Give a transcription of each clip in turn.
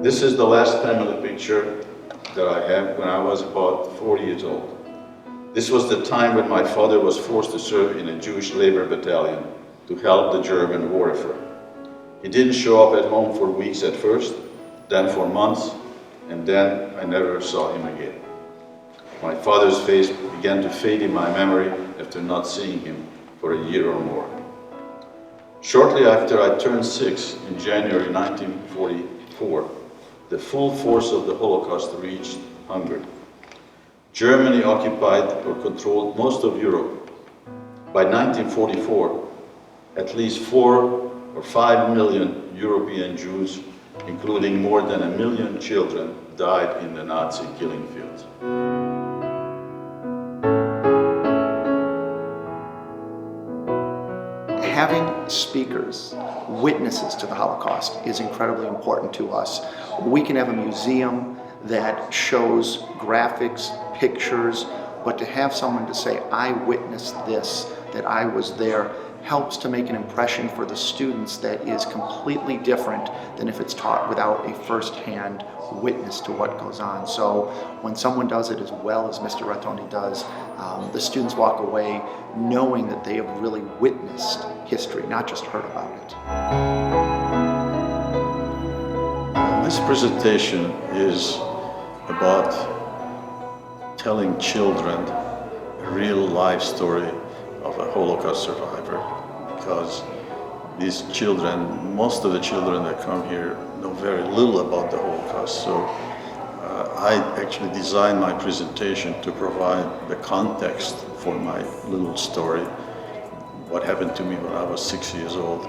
This is the last family picture that I have when I was about 4 years old. This was the time when my father was forced to serve in a Jewish labor battalion to help the German war effort. He didn't show up at home for weeks at first, then for months, and then I never saw him again. My father's face began to fade in my memory after not seeing him for a year or more. Shortly after I turned 6 in January 1944, the full force of the Holocaust reached Hungary. Germany occupied or controlled most of Europe. By 1944, at least 4 or 5 million European Jews, including more than 1 million children, died in the Nazi killing fields. Having speakers, witnesses to the Holocaust is incredibly important to us. We can have a museum that shows graphics, pictures, but to have someone to say, I witnessed this, that I was there, helps to make an impression for the students that is completely different than if it's taught without a first-hand witness to what goes on. So when someone does it as well as Mr. Ratonyi does, the students walk away knowing that they have really witnessed history, not just heard about it. This presentation is about telling children a real life story of a Holocaust survivor, because these children, most of the children that come here know very little about the Holocaust. So I actually designed my presentation to provide the context for my little story, what happened to me when I was 6 years old.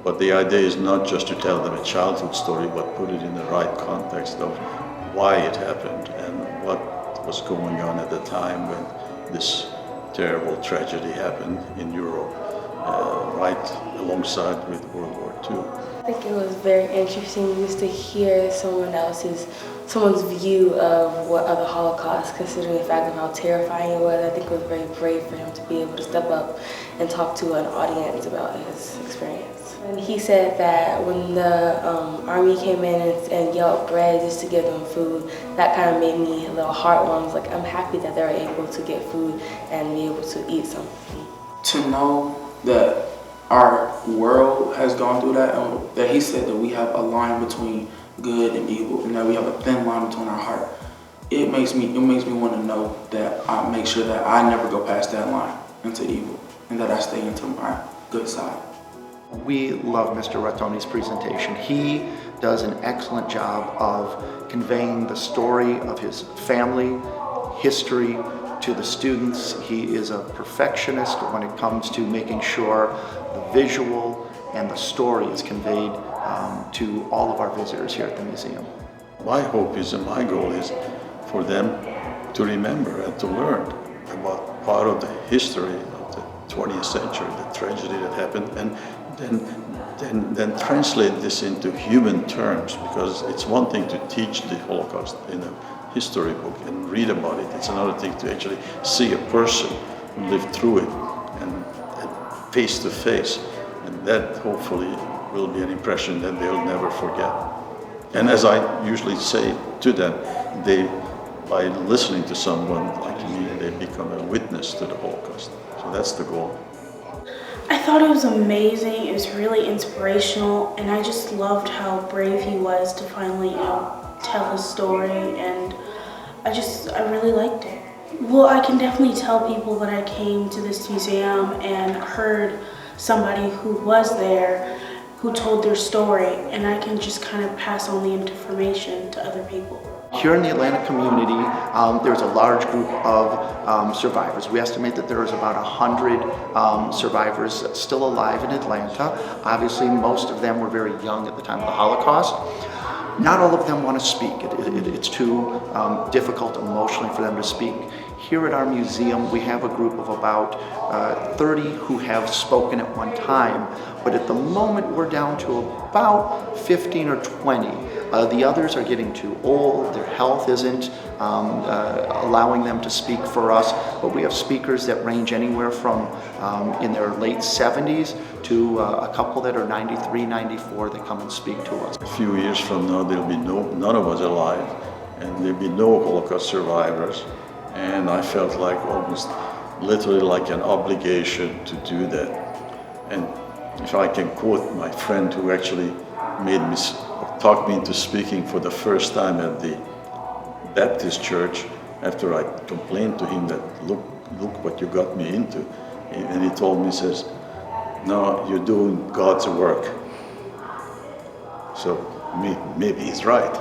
But the idea is not just to tell them a childhood story, but put it in the right context of why it happened and what was going on at the time when this terrible tragedy happened in Europe, right alongside with World War II. I think it was very interesting just to hear someone's view of the Holocaust, considering the fact of how terrifying it was. I think it was very brave for him to be able to step up and talk to an audience about his experience. And he said that when the army came in and yelled bread just to give them food, that kind of made me a little heartwarmed. Like, I'm happy that they were able to get food and be able to eat something. To know that our world has gone through that, and that he said that we have a line between good and evil, and that we have a thin line between our heart. It makes me want to know that I make sure that I never go past that line into evil, and that I stay into my good side. We love Mr. Ratonyi's presentation. He does an excellent job of conveying the story of his family, history, to the students. He is a perfectionist when it comes to making sure the visual and the story is conveyed to all of our visitors here at the museum. My hope is, and my goal is, for them to remember and to learn about part of the history of the 20th century, the tragedy that happened, and then translate this into human terms, because it's one thing to teach the Holocaust in a history book and read about it. It's another thing to actually see a person who lived through it and face to face, and that hopefully will be an impression that they'll never forget. And as I usually say to them, by listening to someone like me, they become a witness to the Holocaust. So that's the goal. I thought it was amazing. It was really inspirational, and I just loved how brave he was to finally, tell his story, and I really liked it. Well, I can definitely tell people that I came to this museum and heard somebody who was there, who told their story, and I can just kind of pass on the information to other people. Here in the Atlanta community, there's a large group of survivors. We estimate that there is about 100 survivors still alive in Atlanta. Obviously, most of them were very young at the time of the Holocaust. Not all of them want to speak. It's too difficult emotionally for them to speak. Here at our museum, we have a group of about 30 who have spoken at one time, but at the moment we're down to about 15 or 20 The others are getting too old, their health isn't allowing them to speak for us, but we have speakers that range anywhere from in their late 70s to a couple that are 93, 94 that come and speak to us. A few years from now, there'll be none of us alive, and there'll be no Holocaust survivors. And I felt like almost literally like an obligation to do that. And if I can quote my friend who actually talked me into speaking for the first time at the Baptist church, after I complained to him that, look what you got me into. And he told me, he says, no, you're doing God's work. So maybe he's right.